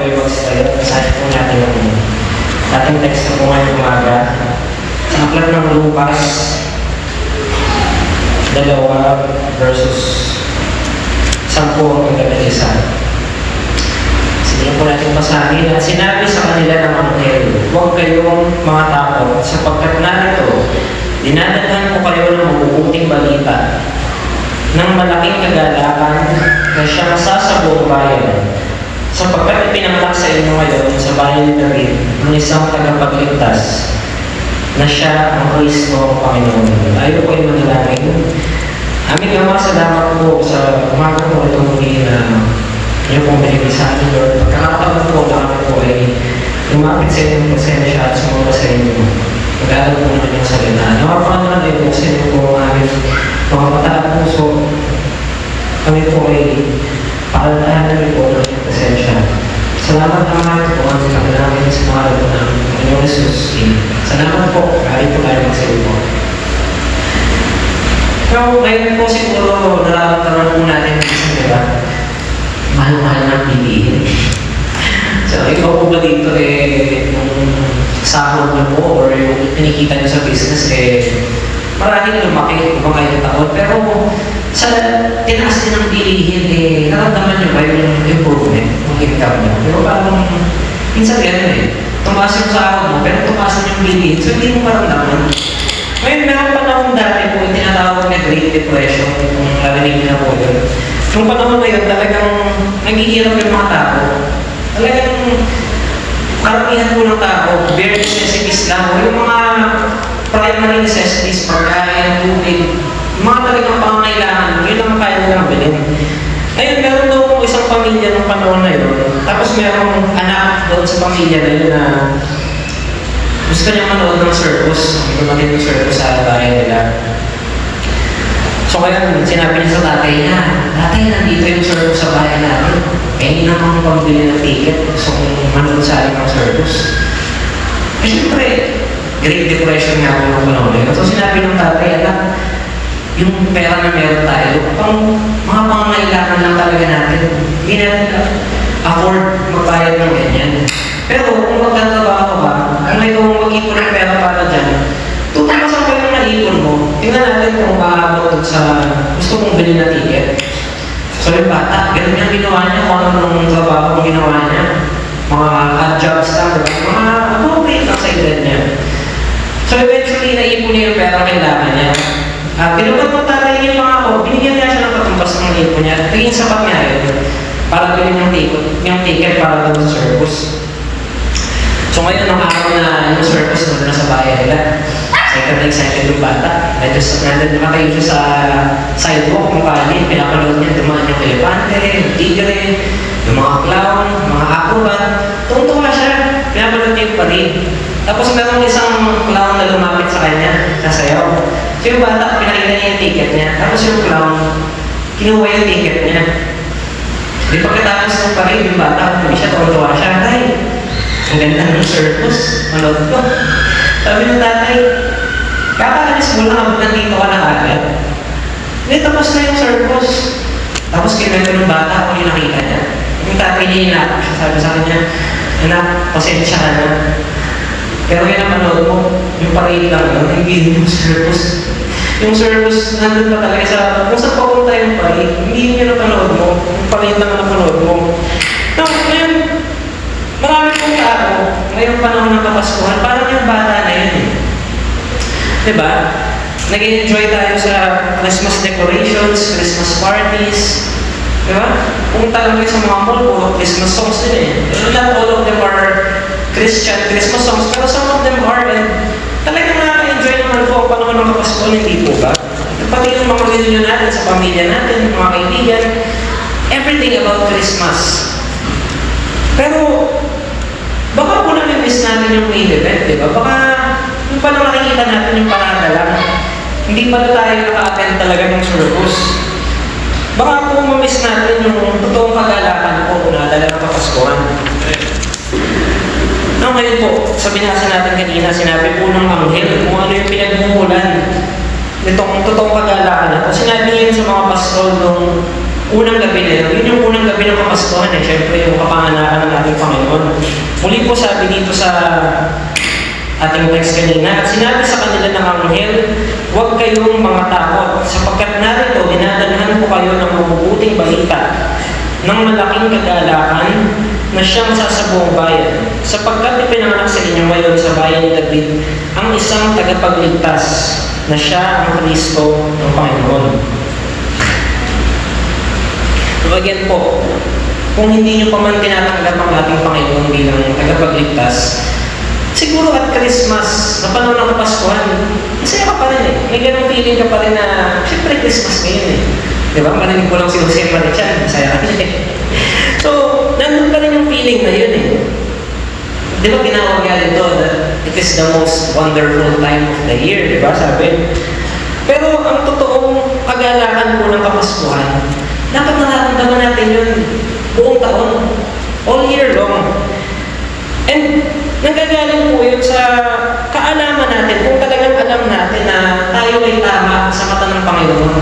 kayo magsasayo. Basahin po natin ang dating text na po ngayong umaga. Sa aklat ng Lucas 2 versus 10 hanggang 11. Sige po natin basahin. At sinabi sa kanila ng anghel, huwag kayong mga takot sapagkat narito, dinadaghan ko kayo ng mabubuting balita ng malaking kagalakan na siyang sa buong bayan. Sapagkat ipinanganak sa inyo ngayon sa bayan ni David ng isang tagapagligtas na siya ang Kristo Panginoon. Tayo po ay manalangin. Aming Ama, salamat po sa umaga po itong muli na inyo pong binigay sa amin, Lord. Pagkakataon po na kami po ay lumapit sa inyong pasensya at sumama sa inyo. Mag-aaral po naman yung salita. Nawapakan naman ay po sa inyo po ang aming mga mataang puso. Kami po ay pakalataan namin po ng inyong pasensya. Salamat naman po ang kami namin sa mga alato ng Panginoon Jesus. Salamat po. Kahit po tayo magsayo po. Pero ngayon po siguro nararamdaman po natin isang diba? Mahal-mahal ng piliin. So, ikaw po ba dito yung sahod na po or yung pinikita nyo sa business maraming lumaki kung mga ilang taon. Pero sa tinaas din ng bilihin naramdaman nyo ba yung improvement ng income nyo? Pero parang minsan tumaas yung sahod mo pero tumaas yung bilihin. So, hindi mo maramdaman. Ngayon, meron panahon dati po yung tinatawag na Great Depression, kung narinig nyo na po yun. Nung panahon na yun, talagang naghihirap yung mga tao. Talagang karamihan po ng tao, bare necessities lang. Yung mga primary necessities, pagkain, tubig, mga talagang pangangailangan, yun ang kaya nilang bilhin. Ngayon, meron daw po isang pamilya nung panahon na yun. Tapos merong anak doon sa pamilya na yun na gusto niya manood ng circus. Dumating yung circus sa bahay nila. So kaya sinabi niya sa tatay niya, tatay, nandito yung circus sa bahay natin. Hindi naman akong pambili ng ticket. Gusto kong manood sa akin ng circus. Siyempre, Great Depression nga ako ng panahon na yun. So sinabi ng tatay, anak, yung pera na meron tayo, mga pangangailangan lang talaga natin. Hindi natin afford magbayad ng ganyan. Pero kung magtatrabaho ka, kung may kung mag-ipon ng pera para dyan, tutumasan ko yung naipon mo. Tingnan natin kung maabot sa gusto mong bilhin na ticket. So yung bata, ganun yung ginawa niya, kung anong trabaho kung ginawa niya. Mga odd jobs lang, mga appropriate lang sa edad niya. So eventually, naipon niya yung pera kailangan niya. At pinagod mo tatay yung mga ako, binigyan niya siya ng katumbas ng naipon niya. Tingin sapat niya yun para bilhin yung ticket para doon sa circus. So ngayon, ang araw na yung circus na sa bayan nila, excited yung bata. Nakatayo siya sa sidewalk, kung paano pinapanood niya, dumaan yung elepante, yung tigre, yung mga clown, mga acrobat. Tungtunga siya, pinapanood niya yung parade. Tapos meron isang clown na lumapit sa kanya, sasayaw. So yung bata, pinakita niya yung ticket niya. Tapos yung clown, kinuha yung ticket niya. Di pagkatapos ng parade, yung bata, hindi siya tuwa siya. Ay, ang ganda ng circus, manood ko. Sabi ng tatay, kakaalis mo lang habang nandito ka na agad. Hindi, tapos na yung circus. Tapos kinento ng bata kung yung nakita niya. Yung tatay niya inakap siya, sabi sa kanya, anak, pasensya ka na. Pero yun ang manood mo, yung parade lang yun, hindi yung circus. Yung circus, nandun pa talaga sa, kung saan papunta yung parade, hindi yun ang panood mo, yung parade lang ang napanood mo. No, ngayon, marami pong tao, ngayong panahon ng Kapaskuhan, parang yung bata na yun eh. Diba? Nag-enjoy tayo sa Christmas decorations, Christmas parties. Diba? Kung talaga sa mga mall, puro Christmas songs din eh. Not all of them are Christian Christmas songs, pero some of them are. And talagang nakaka-enjoy naman po ang panahon ng Kapaskuhan, hindi po ba? Pati yung mga reunion natin sa pamilya natin, mga kaibigan, everything about Christmas. Pero, baka po nami-miss natin yung main event, di ba? Baka yung paano nakikita natin yung parada lang. Hindi pala tayo naka-attend talaga ng circus. Baka po ma-miss natin yung totoong kagalakan po na dala ng Kapaskuhan. No, ngayon po, sa binasa natin kanina, sinabi po ng anghel kung ano yung pinagmumulan nitong totoong kagalakan na. Sinabi niya sa mga pastrol nung unang gabi na yun. Yun yung unang gabi ng Kapaskuhan eh. Siyempre, yung kapanganakan ng ating Panginoon. Muli po sabi dito sa ating text kanina, at sinabi sa kanila ng anghel, huwag kayong mga takot, sapagkat narito, dinadalhan ko kayo ng mabubuting balita, ng malaking kagalakan na siyang sasabuong bayan, sapagkat ipinanganak sa inyo ngayon sa bayan ni David ang isang tagapagligtas na siya ang Kristo ng Panginoon. So again po, kung hindi nyo pa man tinatanggap ang ating Panginoon bilang tagapagligtas, siguro at Christmas, na panahon ng Kapaskuhan, masaya ka pa rin eh. May ganong feeling ka pa rin na, syempre Christmas ngayon eh. Di ba? Marinig ko lang si Jose Marichan, masaya ka rin eh. So, nandun pa rin yung feeling na yun eh. Di ba ginawag nga rin to, it is the most wonderful time of the year, di ba? Sabi. Pero ang totoong kagalakan po ng Kapaskuhan, dapat nararamdaman natin yun buong taon, all year long. And nanggagaling po yun sa kaalaman natin, kung talagang alam natin na tayo ay tama sa mata ng Panginoon.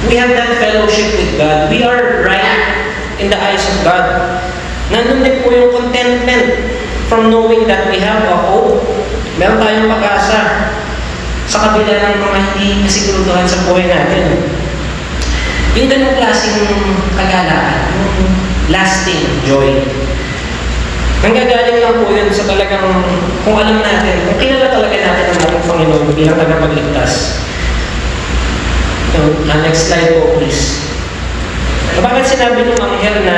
We have that fellowship with God. We are right in the eyes of God. Nandun din po yung contentment from knowing that we have a hope. Meron tayong pag-asa sa kabila ng mga hindi kasiguraduhan sa buhay natin. Yung ganong klaseng kagalakan, yung lasting joy. Nanggagaling lang po yun sa talagang, kung alam natin, kung kilala talaga natin ang ating Panginoon bilang tagapagligtas. So, next slide po, please. Bakit sinabi ng anghel na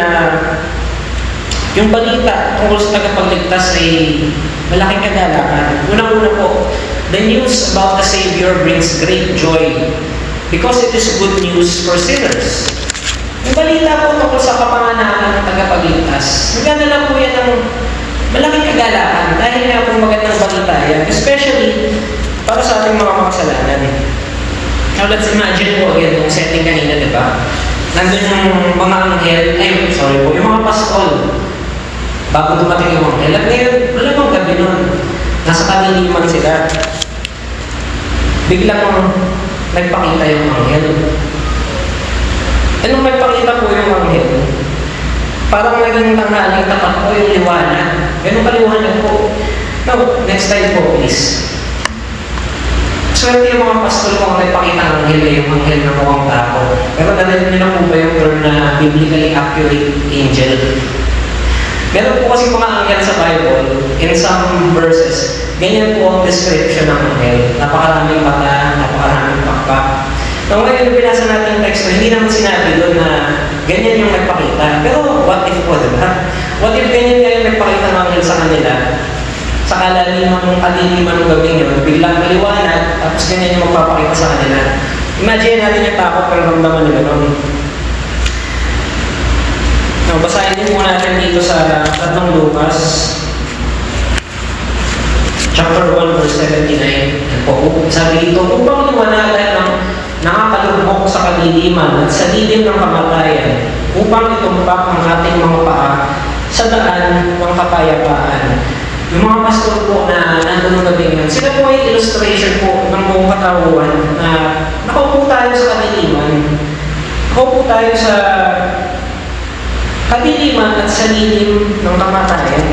yung balita tungkol sa tagapagligtas ay malaking kagalakan? Unang-una po, the news about the Savior brings great joy because it is good news for sinners. Yung balita po tungkol sa kapanganakan ng tagapagligtas, nagdadala po yan ng malaking kagalakan dahil nga po magandang balita yan, especially para sa ating mga makasalanan. Now let's imagine po again yung setting kanina, di ba? Nandun yung mga anghel, yung mga pastol, bago dumating yung anghel. At ngayon, wala bang gabi nun? Nasa kaliliman sila. Biglang nagpakita yung anghel. Nung nagpakita po yung anghel, parang naging tanghaling tapat po yung liwanag. Ganun kaliwanag po. Now, next slide po, please. Swerte yung mga pastol kung nagpakita ng anghel ay yung anghel na mukhang tao. Pero narinig nila po ba yung term na biblically accurate angel? Meron po kasi mga anghel sa Bible, in some verses, ganyan po ang description ng anghel. Napakaraming mata, napakaraming pakpak. Nung ngayon, binasa natin yung text, hindi naman sinabi doon na ganyan yung nagpakita. Pero what if po, diba? What if ganyan kayo nagpakita ng anghel sa kanila? Sa kalaliman ng gabing yun, biglang maliwanag, tapos ganyan yung magpapakita sa kanila. Imagine natin yung takot ng ramdaman nila noon. Now, basahin din muna natin dito sa 3 Lucas, chapter 1, verse 79. Sabi dito, upang liwanagan ng nakakalubok sa kadiliman at sa lilim ng kamatayan, upang itumpak ang ating mga paa sa daan ng kapayapaan. Yung mga pastor po na nandun ng gabi ngayon, sila po ay illustration po ng buong katauhan na nakaupo tayo sa kadiliman. Nakaupo tayo sa kadiliman at sa lilim ng kamatayan.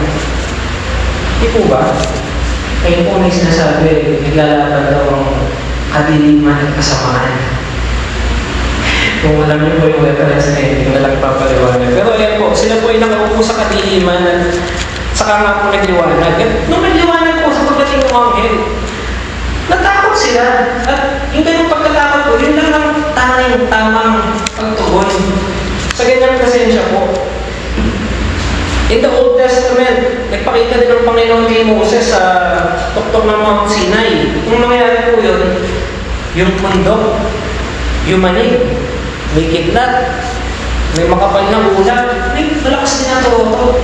Hindi po ba? Kayo po may sinasabi, naglalaban daw ang kadiliman at kasamaan. Kung alam niyo po yung reference na hindi ko na lang papaliwanag. Pero ayan po, sila po ay nakaupo sa kadiliman at saka nga po nagliwanag. At nung nagliwanag po sa pagdating ng anghel, natakot sila. At yung ganyung pagkatakot po, yun lang ang tamang pagtugon. Sa ganyang presensya po. In the Old Testament, nagpakita din ng Panginoon kay Moses sa tuktok ng Mount Sinai. Kung nangyari po yun, yung bundok, yung manig, may kidlat, may makapal na ulat, may malakas din ang turoto.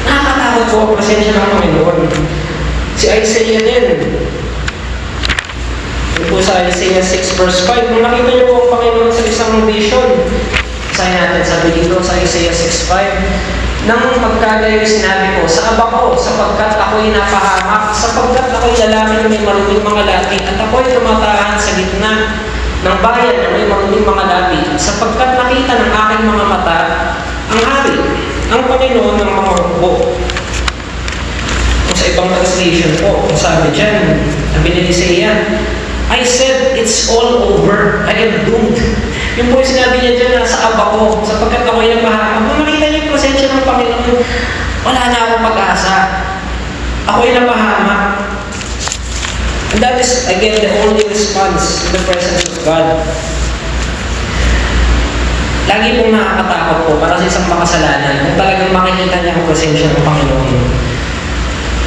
Nakakatakot po ang presensya ng Panginoon. Si Isaiah din. Yun po sa Isaiah 6 verse 5. Kung nakita niyo po ang Panginoon sa isang vision, sabi natin, sabi dito sa Isaiah 6:5, nang pagkagayo sinabi ko, sa aba ko, sapagkat ako'y napahamak, sapagkat ako'y lalaki na may maruming mga laki, at ako'y tumatahan sa gitna ng bayan na may mga labi, sapagkat nakita ng aking mga mata ang hari, ang Panginoon ng mga hukbo. Kung sa ibang translation po, kung sabi dyan, sabi ni Isaiah, I said, it's all over. I am doomed. Yung po yung sinabi niya dyan, nasa aba ko, sapagkat ako ay nagmahamak. Kung makita niyo yung presensya ng Panginoon, wala na akong pag-asa. Ako ay napahamak. And that is, again, the only response in the presence of God. Lagi pong nakakatakot po para sa isang makasalanan kung talagang makikita niya ang presensya ng Panginoon.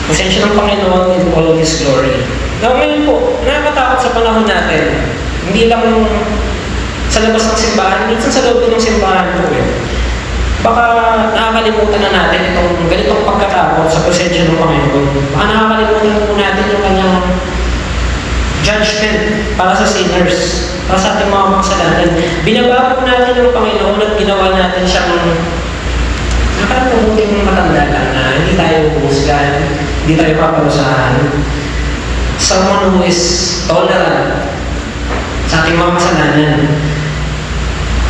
Presensya ng Panginoon in all of His glory. Now, ngayon po, nakakatakot sa panahon natin. Hindi lang sa labas ng simbahan, minsan sa loob ng simbahan po eh. Baka nakakalimutan na natin itong ganitong pagkatakot sa presensya ng Panginoon. Baka nakakalimutan po natin yung kanyang judgment para sa sinners, para sa ating mga makasalanan. Binaba po natin ng Panginoon at ginawa natin siyang nakakalimutin matanda lang na hindi tayo humusgan, hindi tayo paparusahan. Someone who is tolerant sa ating mga kasalanan.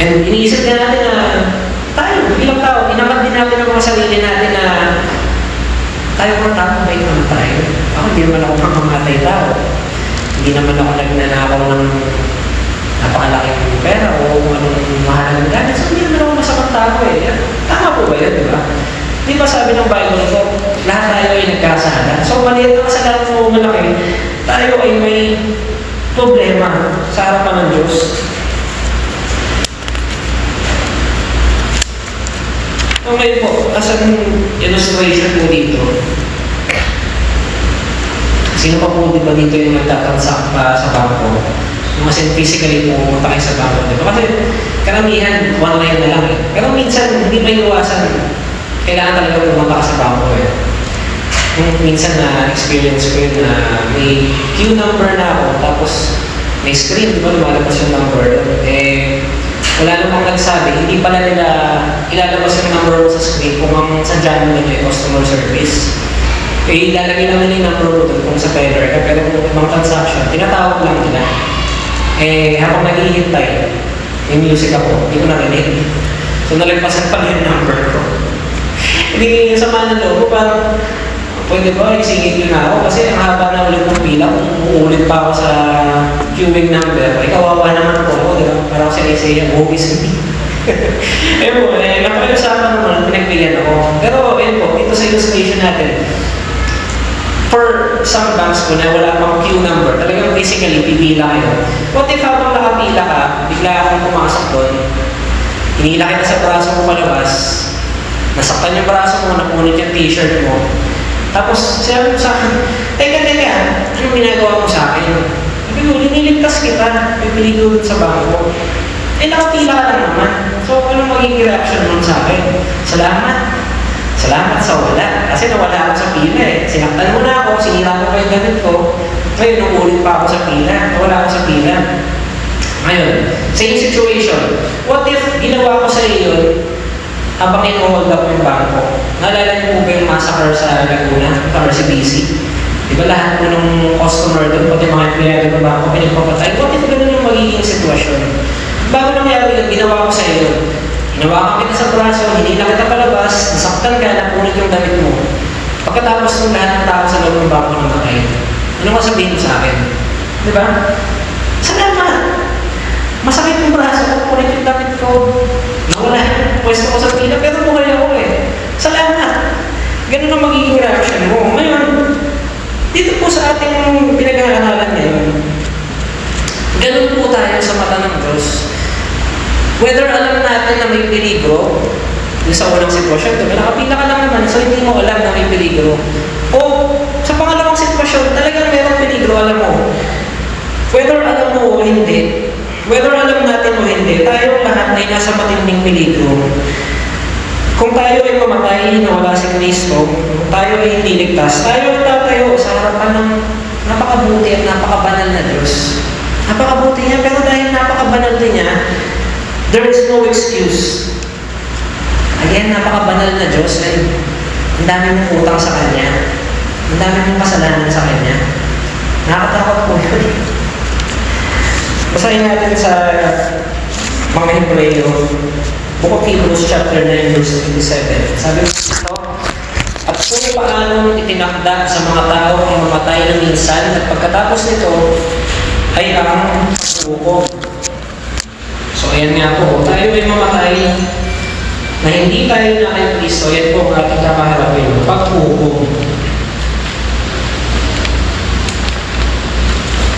And iniisip na natin na tayo, bilang tao, inangkat din natin ang mga sarili natin na tayo mga tao, may naman tayo. Ako, hindi naman ako makamatay tao. Hindi naman ako nagnanakaw ng napakalaking pera o kung anong mahalagang gamit. So, hindi naman ako masamang tao eh. Tama po ba yun, di ba? Di ba sabi ng Bible ko, lahat tayo ay nagkasala. So, maliit ang kasalanan mo malaki, tayo ay may problema sa harapan ng Diyos. Okay po, as an illustration po dito, sino pa po di ba dito yung nagtatransact pa sa bangko? Yung kasi physically pumunta kayo sa bangko, di ba? Kasi karamihan, online na lang eh. Pero minsan, hindi may iwasan. Kailangan talaga pumunta ka sa bangko eh. Yung minsan na experience ko yun na may queue number na ako, tapos may screen, di ba? Lumalabas yung number. Eh, wala namang nagsabi, hindi pala nila ilalabas yung number mo sa screen kung ang sadya mo nila yung customer service. Eh, ilalagay naman yung number mo doon kung sa teller ka, pero kung ibang transaction, tinatawag lang nila. Eh, habang naghihintay, yung music ako, hindi ko narinig. So, nalagpasan pala yung number ko. Hindi yung sama ng loob, parang, pwede ba, isingit yun na ako kasi ang haba na ulit ng pila, kung uulit pa ako sa queuing number, ay kawawa naman po ako, di ba? Parang si Isaiah, obvious me. Eh po, napag-usapan naman, pinagpilihan ako. Pero, ayun po, dito sa illustration natin, for some banks po na wala pang queue number, talagang basically, pipila kayo. What if habang nakapila ka, bigla akong pumasok doon, hinila kita sa braso mo palabas, nasaktan yung braso mo, napunit yung t-shirt mo, tapos sabi mo sa akin, teka, anong ginagawa mo sa akin? Sabi ko, liniligtas kita, pipili ko sa bangko. Eh, nakapila ka lang naman. So, anong magiging reaction mo sa akin? Salamat sa wala. Kasi nawala ako sa pila eh. Sinaktan mo na ako, sinira mo pa yung gamit ko. Ngayon, umulit pa ako sa pila. Nawala ako sa pila. Ngayon, same situation. What if ginawa ko sa iyo habang in-hold up yung bangko? Naalala niyo po ba yung massacre sa Laguna, sa RCBC? Di ba lahat po ng customer doon, pati mga empleyado ng bangko, pinagpapatay? What if ganun yung magiging sitwasyon? Bago nangyari yun, ginawa ko sa iyo. Hinawakan kita sa braso, hindi na kita palabas, nasaktan ka, napunit yung damit mo. Pagkatapos ng lahat ng tao sa loob ng bangko namatay, ano ka sabihin mo sa akin? Di ba? Salamat! Masakit yung braso ko, punit yung damit ko. Nawala, pwesto ko sa pila, pero buhay ako eh. Salamat! Ganun ang magiging reaction mo. Ngayon, dito po sa ating pinag-aaralan ngayon, ganun po tayo sa mata ng Diyos. Whether alam natin na may peligro, yung sa unang sitwasyon, diba? Nakapila ka lang naman, so hindi mo alam na may peligro. O sa pangalawang sitwasyon, talagang mayroong peligro, alam mo. Whether alam mo o hindi, whether alam natin o hindi, tayo lahat ay nasa matinding peligro. Kung tayo ay mamatay na wala si Kristo, kung tayo ay hindi ligtas, tayo ay tatayo sa harapan ng napakabuti at napakabanal na Diyos. Napakabuti niya, pero dahil napakabanal din niya, there is no excuse. Again, napakabanal na Diyos, and ang dami mong utang sa Kanya, ang dami mong kasalanan sa Kanya. Nakakatakot po yun. Basahin natin sa mga Hebreo, Book of Hebrews chapter 9 verse 27. Sabi ko dito, at kung paano itinakda sa mga tao ang mamatay na minsan at pagkatapos nito ay ang paghuhukom. So ayan nga po, tayo ay mamatay na hindi tayo na kay Kristo, yan po ang ating kakaharapin, paghuhukom.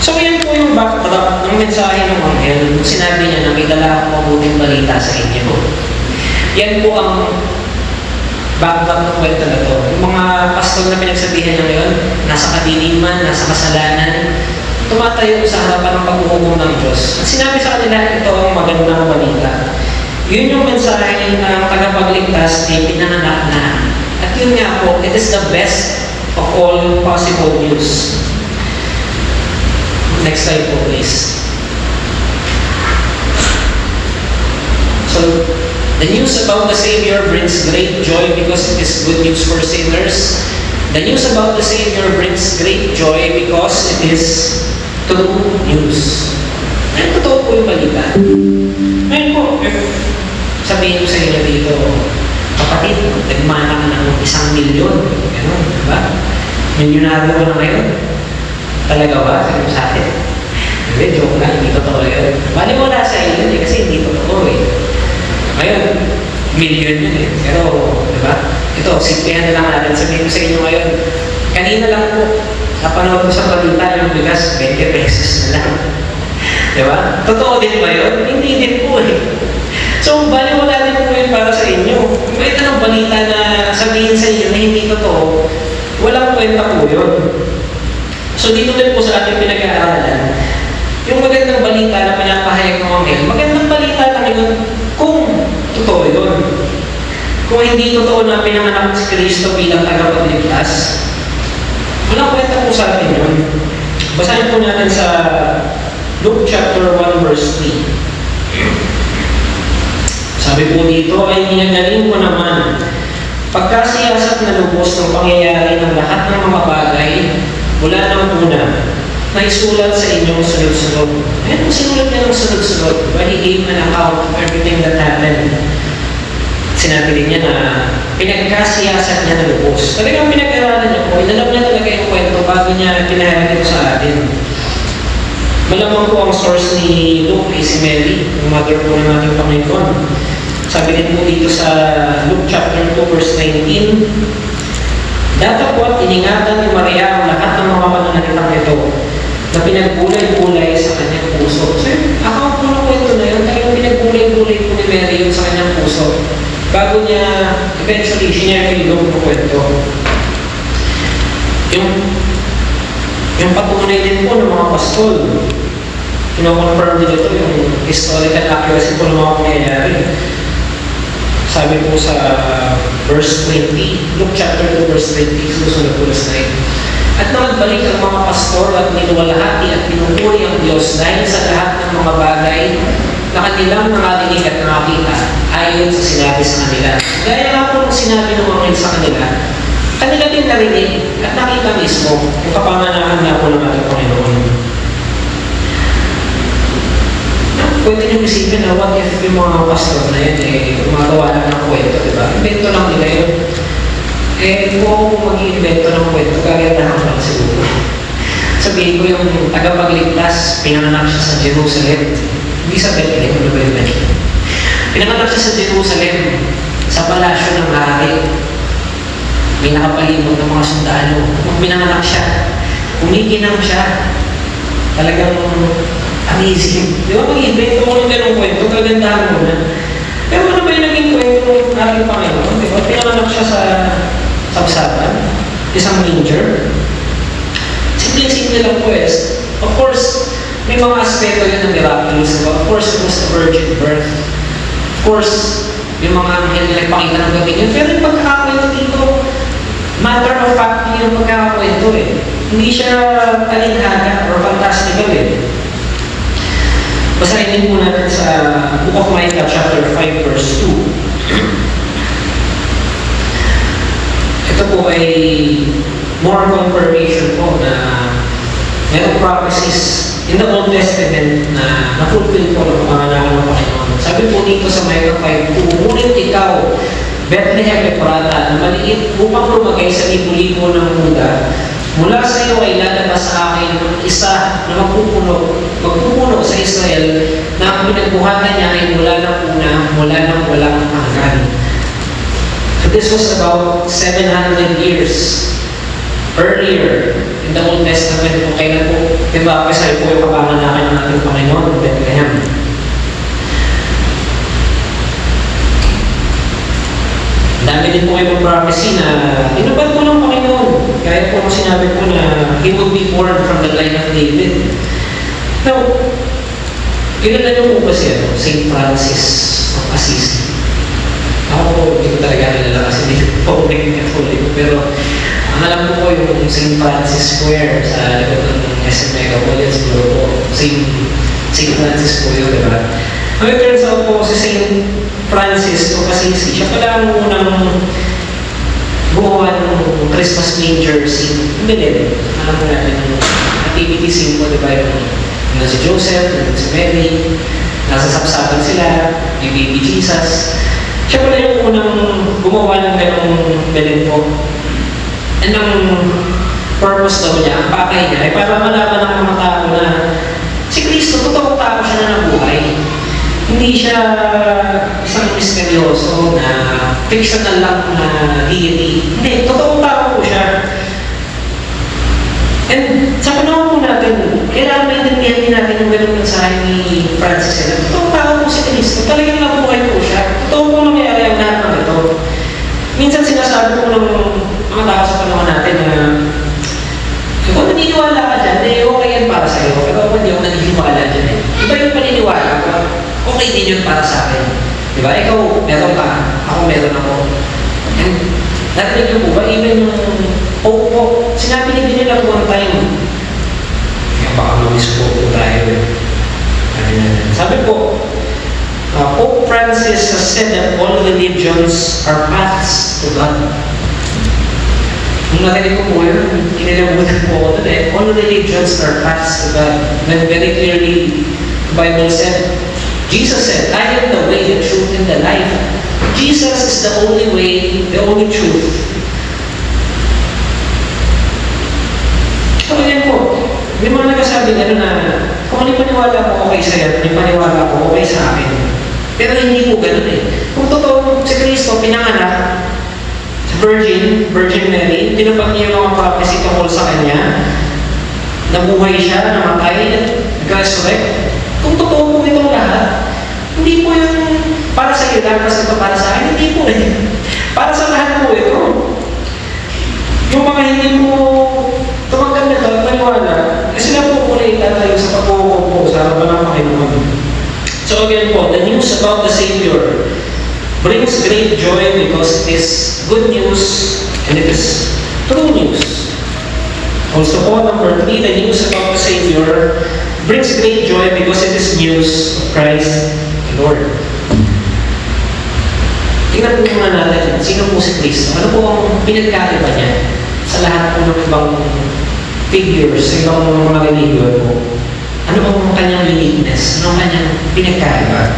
So yan po yung backdrop ng mensahe ng Anghel. Sinabi niya na may dala akong mabuting balita sa inyo. Yan po ang backdrop ng kwento na to. Yung mga pastol na pinagsabihan niya ngayon, nasa kadiliman, nasa kasalanan, tumatayo sa harapan ng paghuhukom ng Diyos. At sinabi sa kanila, ito ang magandang balita. Yun yung mensahe ng tagapagligtas ay pinanganak na. At yun nga po, it is the best of all possible news. Next slide po, please. So, the news about the Savior brings great joy because it is good news for sinners. The news about the Savior brings great joy because it is true news. Ngayon, totoo po yung balita. Ngayon po, sabihin ko sa inyo dito, kapatid, nagmana ka ng 1 milyon. Ganun, diba? Milyonaryo ka na ngayon. Talaga ba? Sabi sa akin. Hindi, joke lang, hindi totoo yun. Bali wala sa iyo yun kasi hindi totoo eh. Ngayon, million yun eh. Pero, di ba? Ito, simplihan na lang natin. Sabihin ko sa inyo ngayon, kanina lang po, napanood ko sa balita yung bigas, 20 pesos na lang. Di ba? Totoo din ba yun? Hindi din po eh. So, bali wala din po yun para sa inyo. Kung ito ng balita na sabihin sa inyo na hindi totoo, walang kwenta po yun. So dito din po sa ating pinag-aaralan, yung magandang balita na pinapahayag ng Anghel, magandang balita lang yun kung totoo yun. Kung hindi totoo na pinanganak si Kristo bilang tagapagligtas, walang kwenta po sa atin yun. Basahin po natin sa Luke chapter 1 verse 3. Sabi po dito, ay ginagaling ko naman, pagkasiyasat na lubos ng pangyayari ng lahat ng mga bagay, mula ng una, na isulat sa inyong sunod-sunod. Ayan, sinulat niya ng sunod-sunod. Diba? He gave an account of everything that happened. Sinabi din niya na pinagkasiyasat niya na lubos. Talagang pinag-aralan niya po, inalam niya talaga yung kwento bago niya pinahayag ito sa atin. Malamang po ang source ni Luke ay si Mary, yung mother po ng ating Panginoon. Sabi din po dito sa Luke chapter 2 verse 19, datapot iningatan ni Maria ang lahat ng mga pananalitang ito na pinagbulay-bulay sa kanyang puso. So, ako po ng kwento na yun, talagang pinagbulay-bulay po ni Mary yun sa kanyang puso. Bago niya, eventually, sinare kay Luke ng kwento. Yung patunay din po ng mga pastol, kino-confirm din ito yung historical accuracy po ng mga pangyayari. Sabi po sa verse 20, Luke chapter 2 verse 20, susunod po na slide. At nagbalik ang mga pastor at niluwalhati at pinupuri ang Diyos dahil sa lahat ng mga bagay na kanilang nakadinig at nakakita ayon sa sinabi sa kanila. Gaya nga po ng sinabi ng mga sa kanila, kanila din narinig at nakita mismo yung kapanganakan nga po ng ating Panginoon. Pwede nyo isipin na what if yung mga pastor na yun gumagawa lang ng kwento, di ba? Invento lang nila yun. Kung ako mag-i-invento ng kwento, gaganda lang siguro. Sabihin ko yung tagapagligtas, pinanganak siya sa Jerusalem. Hindi sa Bethlehem, ano ba yung Bethlehem? Pinanganak siya sa Jerusalem, sa palasyo ng hari. May nakapalimot ng mga sundalo. Nung pinanganak siya, umiginang siya. Talagang amazing. Di ba mag-invento ko yung ganong kwento, gagandahan mo na. Pero ano ba yung naging kwento ng ating Panginoon? Di ba? Pinanganak siya sa sabsaban, isang manger. Simple-simple lang po eh. Of course, may mga aspeto yun ng miraculous. Diba? Of course, it was the virgin birth. Of course, yung mga anghel na ipakita ng gabi yun. Pero yung pagkakakwento dito, matter of fact yung pagkakakwento eh. Hindi siya talinhaga or fantastical eh. Basahin din po natin sa Book of Micah chapter 5 verse 2. Ito po ay more confirmation po na mayroong prophecies in the Old Testament na na-fulfill po ng pangangalaman ng Panginoon. Sabi po dito sa Micah 5:2, ngunit ikaw, Bethlehem Ephrata, na maliit upang lumagay sa libo-libo ng Huda, mula sa iyo ay lalabas sa akin ang isa na magpupuno sa Israel na ang pinagbuhatan niya ay mula ng una, mula ng walang hanggan. So this was about 700 years earlier in the Old Testament kung kailan po, diba, kasi po yung kapanganakan ng ating Panginoon, Bethlehem. Dami din po kayo prophecy na inabot po ng Panginoon. Kaya po sinabi po na He would be born from the line of David. Now, kilala niyo po ba siya, St. Francis of Assisi? Ako po, hindi ko talaga kilala kasi hindi po ako naging Catholic. Pero ang alam ko po yung St. Francis Square sa likod ng SM Mega Mall, siguro po, St. Francis po yun, diba? Ang turns out po si St. Francis o Assisi, siya pala ang unang gumawa ng Christmas manger scene. Hindi din. Alam mo natin yung activity scene po, diba? Yung si Joseph, yung si Mary, nasa sapsapan sila, yung baby Jesus. Siya pala yung unang gumawa ng ganong Belen po. And ang purpose daw niya, ang pakay niya, ay para malaman ng mga tao na si Kristo, totoong tao siya na nabuhay. Hindi siya isang misteryoso na fictional lang na deity. Hindi, totoong tao po siya. And sa panahon po natin, kailangan maintindihan din natin yung ganung mensahe ni Francis na totoong tao po si Kristo. Talagang nabuhay po siya. Totoo po nangyayari ang lahat ng ito. Minsan sinasabi po ng mga tao sa panahon natin na kung naniniwala ka dyan, okay yan para sa'yo. Pero ako hindi ako naniniwala dyan eh. Iba yung paniniwala ko, okay din yun para sa akin. Diba? Ikaw, meron ka. Ako, meron ako. And narinig niyo po ba? Even yung Pope po, sinabi din nila one time. Kaya baka ma-misquote po tayo. Sabi po, Pope Francis has said that all religions are paths to God. Nung narinig ko po yun, kinilabutan po ako doon eh. All religions are paths to God. When very clearly, the Bible said, Jesus said, I am the way, the truth, and the life. Jesus is the only way, the only truth. So again po, may mga nagsasabi na kung ano paniwala ko okay sa'yo, ano paniwala ko okay sa akin. Pero hindi po ganun eh. Kung totoo si Kristo pinanganak, Virgin Mary, tinupag niya yung mga prophecy tungkol sa kanya, nabuhay siya, namatay, nag-resurrect. Kung totoo po itong lahat, hindi po yung para sa iyo lang, kasi ito para sa akin, hindi po eh. Para sa lahat po ito. Yung mga hindi mo tumanggap na ito at maniwala, sila po po na itatayo sa pagkukupo sa harapan ng Panginoon. So again po, the news about the Savior brings great joy because it is good news and it is true news. Also po, number 3, the news about the Savior brings great joy because it is news of Christ the Lord. Tingnan po muna natin, sino po si Kristo? Ano po ang pinagkaiba niya sa lahat po ng ibang figures, sa ibang mga religion po? Ano ang kanyang uniqueness? Ano ang kanyang pinagkaiba?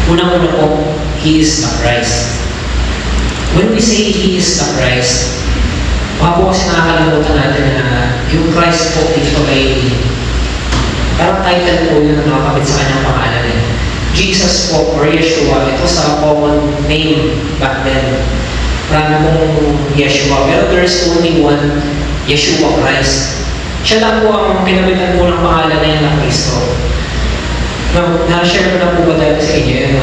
Unang-una po, He is the Christ. When we say He is the Christ, baka po kasi nakakalimutan natin na yung Christ po ito ay parang title po yun na nakakapit sa kanyang pangalan eh. Jesus po or Yeshua, ito sa common name back then. Marami pong Yeshua, pero there's only one Yeshua Christ. Siya lang po ang kinabitan po ng pangalan na yun ng Kristo. Na-share ko na po ba dahil sa inyo yung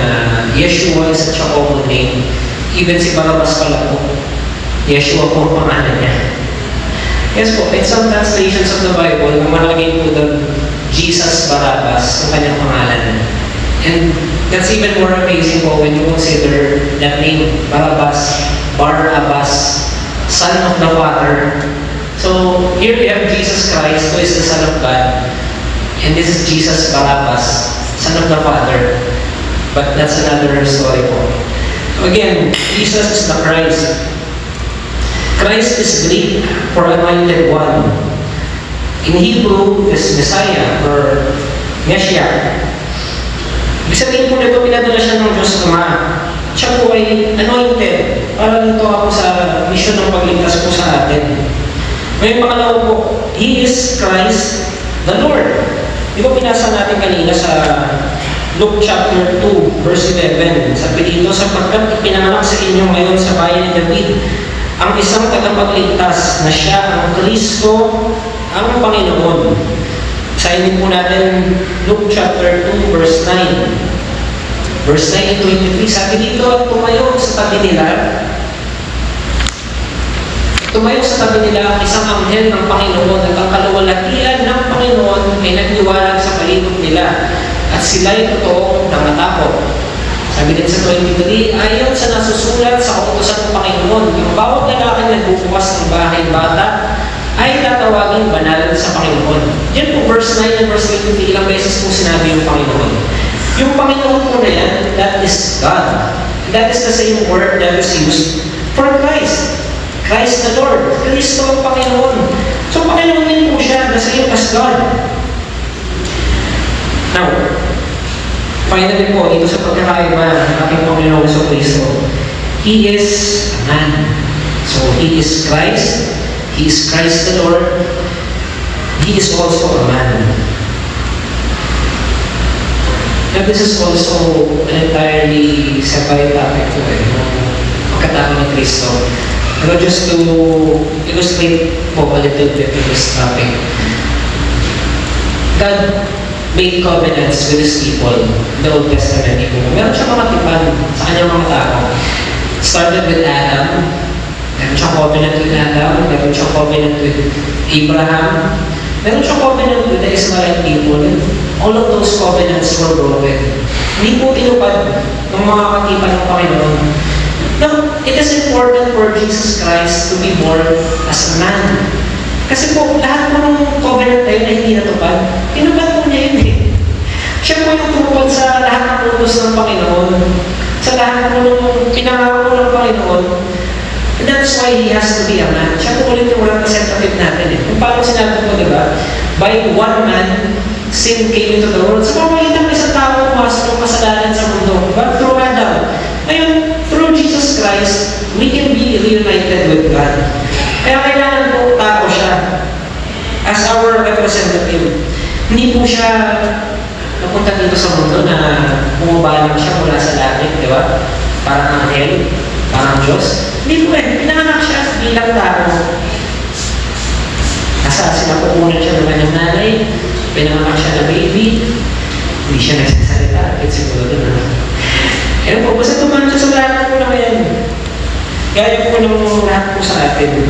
Yeshua is such a common name. Even si Barabbas pala po, Yeshua po ang pangalan niya. Yes po, in some translations of the Bible, nakalagay po doon Jesus Barabbas ang kanyang pangalan. And that's even more amazing po when you consider that name, Barabbas, Bar-Abbas, Son of the Father. So here we have Jesus Christ, who is the Son of God. And this is Jesus Barabbas, Son of the Father. But that's another story po. Again, Jesus is the Christ. Christ is Greek for anointed one. In Hebrew, is Messiah or Messiah. Ibig sabihin po nito, pinadala siya ng Diyos Ama. Siya po ay anointed para dito ako sa mission ng pagligtas po sa atin. May pangalawa po, He is Christ the Lord. Di ba pinasa natin kanina sa Luke chapter 2, verse 11. Sabi dito, sapagkat ipinanganak sa inyo ngayon sa bayan ni David ang isang tagapagligtas na siya ang Kristo, ang Panginoon. Sayin po natin Luke chapter 2, verse 9. Verse 9 and 23, sabi dito, at tumayo sa tabi nila ang isang anghel ng Panginoon at ang kaluwalhatian ng Panginoon ay nagniwalag sa palibot nila at sila'y totoong nangatakot. Sabi din sa 23, ayon sa nasusulat sa kautusan ng Panginoon, ang bawat lalaking nagbubukas ng bahay bata ay tatawagin banal sa Panginoon. Yan po verse 9 and verse 23, ilang beses po sinabi yung Panginoon. Yung Panginoon po na yan, that is God. That is the same word that is used for Christ. Christ the Lord. Kristo ang Panginoon. So, Panginoon din po siya, the same as God. Now, finally po, ito sa pagkakaiba ng ating Panginoon sa Kristo, He is a man. So, He is Christ. He is Christ the Lord. He is also a man. Now, this is also an entirely separate topic po pagkatao ni Kristo. Pero just to illustrate po a little bit of this topic, God made covenants with His people in the Old Testament. Meron siya mga tipan sa kanyang mga tao. Started with Adam. Meron siya covenant with Adam. Meron siya covenant with Abraham. Meron siya covenant with the Israelite people. All of those covenants were broken. Hindi po tinupad ng mga katipan ng Panginoon. Now, it is important for Jesus Christ to be born as a man. Kasi po, lahat po ng covenant na yun ay hindi natupad. Tinupad po niya yun eh. Siya po yung tumupad sa lahat ng utos ng Panginoon. Sa lahat po ng pinangako ng Panginoon. And that's why He has to be a man. Siya po ulit yung representative natin eh. Kung paano sinabi po, diba? By one man, sin came into the world. Sa pamamagitan ng isang tao pumasok ng kasalanan sa mundo. But through Adam. Ngayon, through Jesus Christ, we can be reunited with God. Kaya kailangan po tao siya as our representative. Hindi po siya napunta dito sa mundo na bumaba lang siya mula sa langit, di ba? Parang anghel, parang Diyos. Hindi po eh, pinanganak siya bilang tao. Sinapupunan siya ng kanyang nanay, pinanganak siya na baby, hindi siya nagsasalita, at siguro doon na. Kaya po, basta tumahan siya sa lahat po na yan. Gaya po ng lahat po sa atin.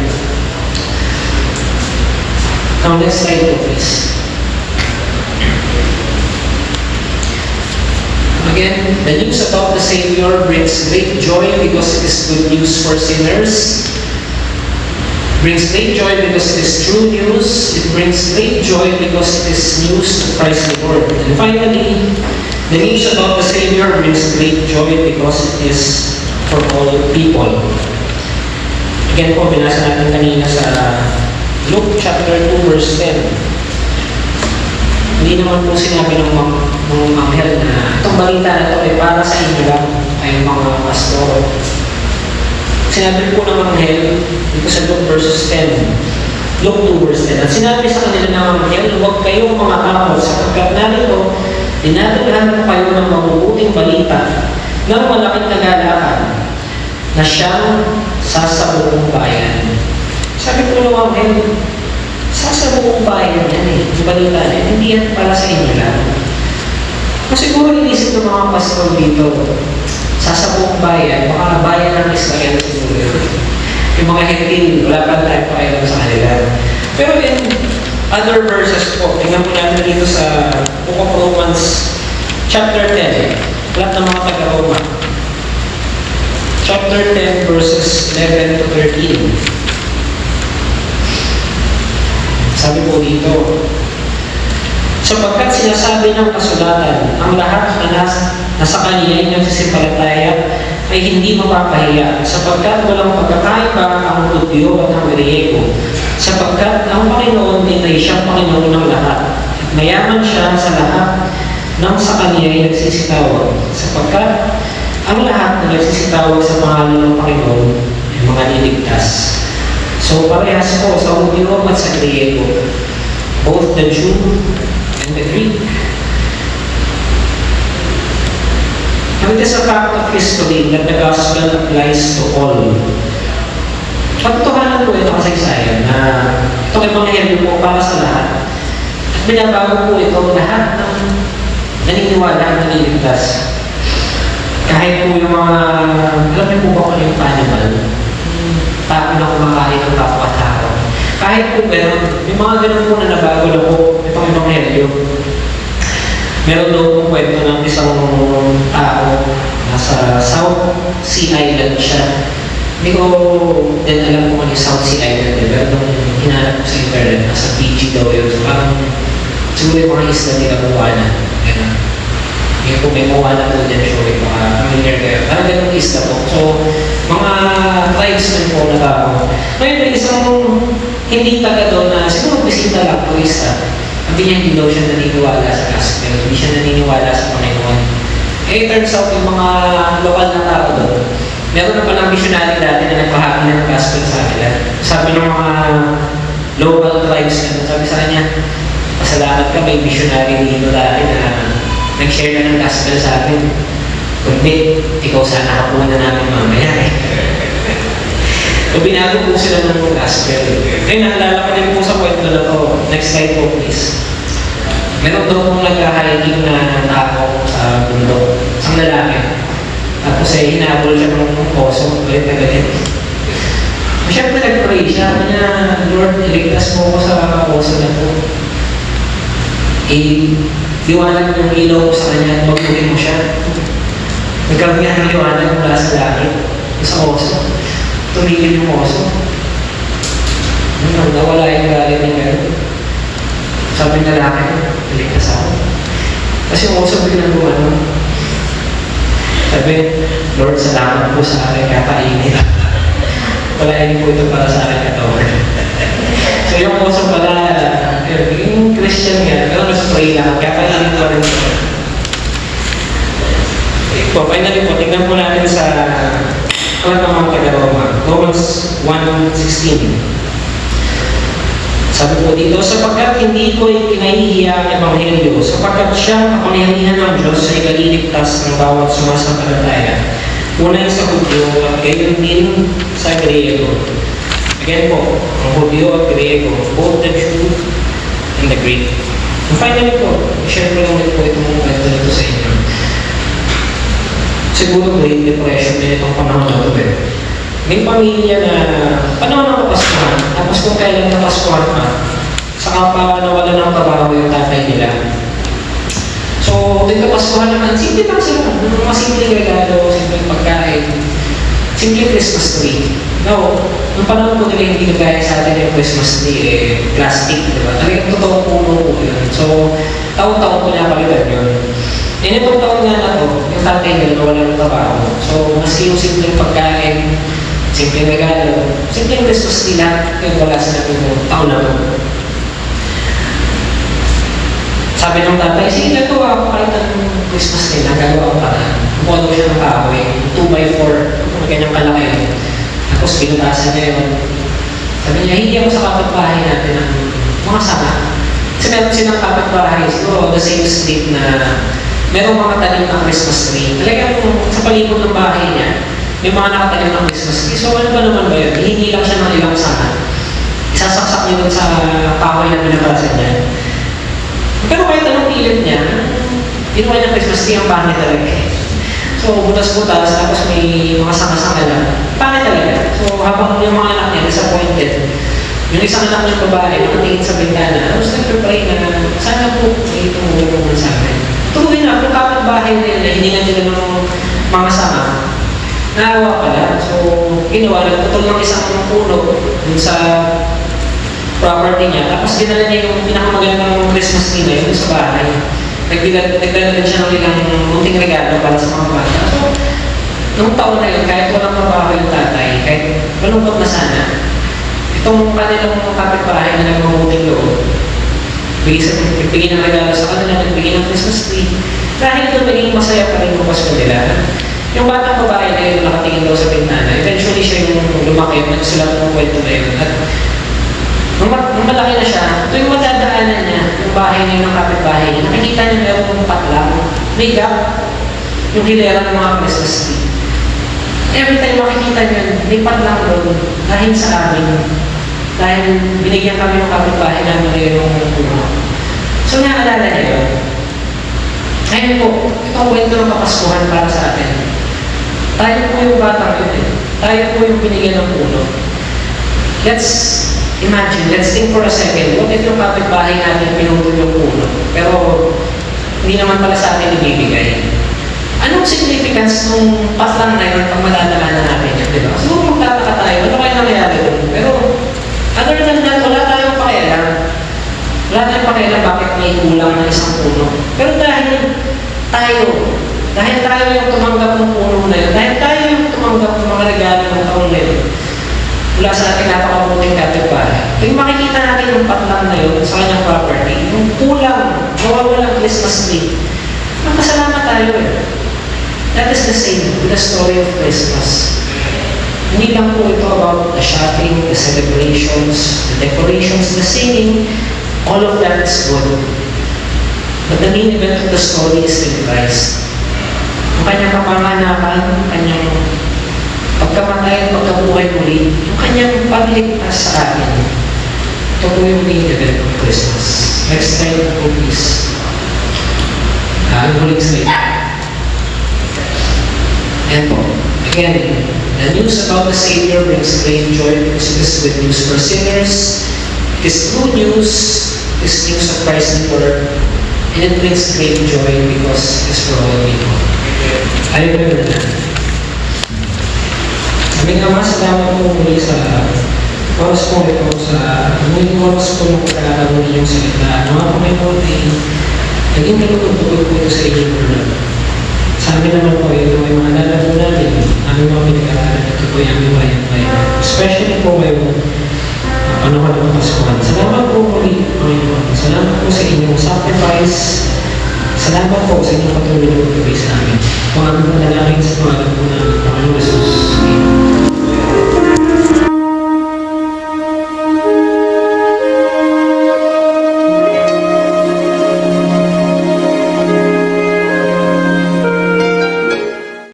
Now, next slide po, please. Again, the news about the Savior brings great joy because it is good news for sinners. Brings great joy because it is true news. It brings great joy because it is news to Christ the Lord. And finally, the news about the Savior brings great joy because it is for all people. Again po, binasa natin kanina sa Luke chapter 2, verse 10. Hindi naman po sinabi ng mga anghel na itong balita na ito ay para sa inyo lang, ay mga pastor. Sinabi po ng anghel dito sa Luke verses 10. Luke 2 verse 10. At sinabi sa kanila ng anghel, huwag kayong mga takot sapagkat narito, dinadalhan ko kayo ng mabubuting balita ng malaking kagalakan na siyang sasabuong bayan. Sabi po ng anghel, sasabuong bayan yan eh. Yung balita na yan, hindi yan para sa inyo lang. Kung siguro inisip ng mga pastor dito, sasabuong bayan, baka bayan ng Israel siguro. Yung mga Hentil, wala pa tayo pakialam sa kanila. Pero in other verses po, tingnan po natin dito sa Book of Romans, chapter 10, lahat ng mga taga-Roma. Chapter 10, verses 11 to 13. Sabi po dito, sapagkat sinasabi ng kasulatan, ang lahat na nasa kanya ay nagsisipalataya ay hindi mapapahiya, sapagkat walang pagkakaiba ang Hudyo at ang Griego, sapagkat ang Panginoon din ay siyang Panginoon ng lahat. At mayaman siya sa lahat ng sa Kanya ay nagsisitawag, sapagkat ang lahat na nagsisitawag sa pangalan ng Panginoon ay mga niligtas. So parehas po sa Hudyo at sa Griego, both the Jew and the Greek. And it is a fact of history that the gospel applies to all. Pagtuhanan po ito kasaysayan na itong ebanghelyo po para sa lahat. At binabago po ito lahat ng naniniwala at naliligtas. Kahit po yung mga, alam niyo po ba kung yung animal? Tao na kumakain ng kapwa-tao. Kahit po gano'n, may mga gano'n po na nabago na po itong ebanghelyo. Meron daw po kwento ng isang tao nasa South Sea Island siya. Hindi ko din alam kung ano yung South Sea Island. Pero nung hinanap ko sa internet, nasa Fiji daw yun. So parang siguro yung mga isla nila Moana. Gano'n. Yung kung may Moana po dyan, sure yung mga familiar kayo. Parang ganun isla po. So, mga tribes na po na tao. Ngayon may isang hindi taga doon na siguro bisita lang po isla. Sabi niya hindi daw siya naniniwala sa gospel. Hindi siya naniniwala sa Panginoon. Eh, turns out yung mga lokal na tao doon, meron na palang missionary dati na nagpahagi ng gospel sa kanila. Sabi ng mga local tribes na sabi sa kanya, pasalamat ka, may missionary dito dati na nag-share na ng gospel sa akin. Kundi, ikaw sana kapunan namin mamaya eh. So, binago po sila ng gospel. Ngayon, naalala ko din po sa kwento na to. Next slide po, please. Meron daw pong nag-hiking na tao sa bundok. Isang lalaki. Tapos ay hinabol siya ng poso. Galit na galit. Siyempre, nag-pray siya. Sabi niya, Lord, iligtas mo ko sa poso na to. Liwanag ng ilaw sa kanya at magpuhin mo siya. Nagkaroon niya ng liwanag mula sa langit. Sa oso. Tumigil yung oso. Nawala yung galit niya ngayon. Sabi ng lalaki, iligtas ako. Kasi yung oso biglang gumano. Sabi, Lord, salamat po sa akin kakainin. Palainin po ito para sa akin katawan. So yung oso pala, yung Christian nga, pero nag-pray lang, kakainin pa rin ito. Ito, finally po, tingnan po natin sa mga taga-Roma, Romans 1:16. Sabi po dito, sapagkat hindi ko ikinahihiya ang ebanghelyo, sapagkat siya ang kapangyarihan ng Diyos ay kaliligtas ng bawat sumasampalataya. Una yung sa Hudyo at gayon din sa Griego. Again po, ang Hudyo at Griego, both the Jew and the Greek. And finally po, i-share ko lang po itong kwento nito sa inyo. Siguro Great Depression din itong panahon na ito eh. May pamilya na panahon ng Kapaskuhan, tapos kung kailan na Kapaskuhan pa, saka pa nawala ng trabaho yung tatay nila. So, din Kapaskuhan naman, simple lang sila. Mga simple regalo, simple pagkain, simple Christmas tree. No, nung panahon po nila hindi kagaya sa atin yung Christmas tree, plastic, diba? Talagang totoo puno po yun. So, taon-taon po niya palitan yun. And itong taon nga na to, yung tatay nila nawala ng trabaho. So, maski yung simple pagkain, simple regalo, simple Christmas nila, yung wala sila yung taon na to. Sabi ng tatay, sige gagawa ako kahit ang Christmas nila, gagawa ko para. Bumodo siya ng kahoy, 2x4, kung ganyang kalaki. Tapos pinutasan niya yun. Sabi niya, hindi ako sa kapitbahay natin ng mga sanga. Kasi meron silang kapitbahay, siguro the same street na merong mga talim ng Christmas tree. Talagang sa palibot ng bahay niya, may mga nakatalim ng Christmas tree. So ano ba naman ba yun? Hihingi lang siya ng ilang sanga. Isasaksak niya dun sa kahoy na pinaparasan niya. Pero kahit anong pilit niya, ginawa niya Christmas tree ang pangit talaga. So butas-butas, tapos may mga sanga-sanga lang. Pangit talaga. So habang yung mga anak niya disappointed, yung isang anak niyang babae nakatingin sa bintana, tapos nagpapray na sana po may tumulong sa akin. Tuloy na, kung kapit-bahay nila, hiningan nila ng mga sanga, naawa pala. So, ginawa, nagputol ng isang puno dun sa property niya. Tapos dinala niya yung pinakamagandang Christmas tree na yun sa bahay. Nagdala siya ng ilang munting regalo para sa mga bata. So, nung taon na yun, kahit walang trabaho yung tatay, kahit malungkot na sana, itong kanilang mga kapitbahay na nagmamuting loob, bigyan ng regalo sa kanila, nagbigay ng Christmas tree. Dahil doon naging masaya pa rin yung Pasko nila. Yung batang babae na yun nakatingin daw sa pintana, eventually siya yung lumaki at nagsulat ng kwento na yun. At nung malaki na siya, tuwing madadaanan niya yung bahay niya ng kapitbahay niya, nakikita niya meron ng patlang, may gap, yung hilera ng mga Christmas tree. Every time makikita niya, may patlang doon dahil sa amin. Dahil binigyan kami ng kapitbahay namin na yung puno. So naalala niya yun. Ngayon po, itong kwento ng kapaskuhan para sa atin. Tayo po yung batang yun eh. Tayo po yung binigyan ng puno. Let's imagine, let's think for a second, what if yung kapitbahay natin pinutol yung puno? Pero hindi naman pala sa atin ibibigay. Anong significance nung patlang na yun pag madadaanan natin yun, di ba? Siguro magtataka tayo, ano kaya nangyayari doon? Pero other than that, wala tayong pakialam. Wala tayong pakialam bakit may kulang na isang puno. Pero dahil tayo yung tumanggap ng puno na yun, dahil tayo yung tumanggap ng mga regalo ng taon na yun, mula sa ating napakabuting kapitbahay. Kung makikita natin yung patlang na yun sa kanyang property, yung kulang, nawawalang Christmas tree, magpasalamat tayo eh. That is the same with the story of Christmas. Hindi lang po ito about the shopping, the celebrations, the decorations, the singing, all of that is good. But the main event of the story is still Christ. Ang kanyang kapanganakan, ang kanyang pagkamatay at pagkabuhay muli, yung kanyang pagligtas sa atin. Ito po yung main event of Christmas. Next slide po please. Ang huling slide. And again, the news about the Savior brings great joy because it is good news for sinners. It is good news, it is news of Christ and work, and it brings great joy because it is for all people. Ayaw na na. Aming Ama, salamat po muli sa oras po ito, sa muling oras po ng pagkakataon ninyong salita. Mga Panginoon ay naging kalugod-tugod po ito sa inyong ulan. Sa amin naman po, ito ay mga lalaro namin, aming mga pinag-aaral, ito po yung aming bayan-bayan. Especially po ngayong panahon ng Paskuhan. Salamat po muli, Panginoon. Salamat po sa inyong sacrifice. Salamat po sa inyong patuloy na pagkabay sa amin. Kung aming panalangin sa pangalan po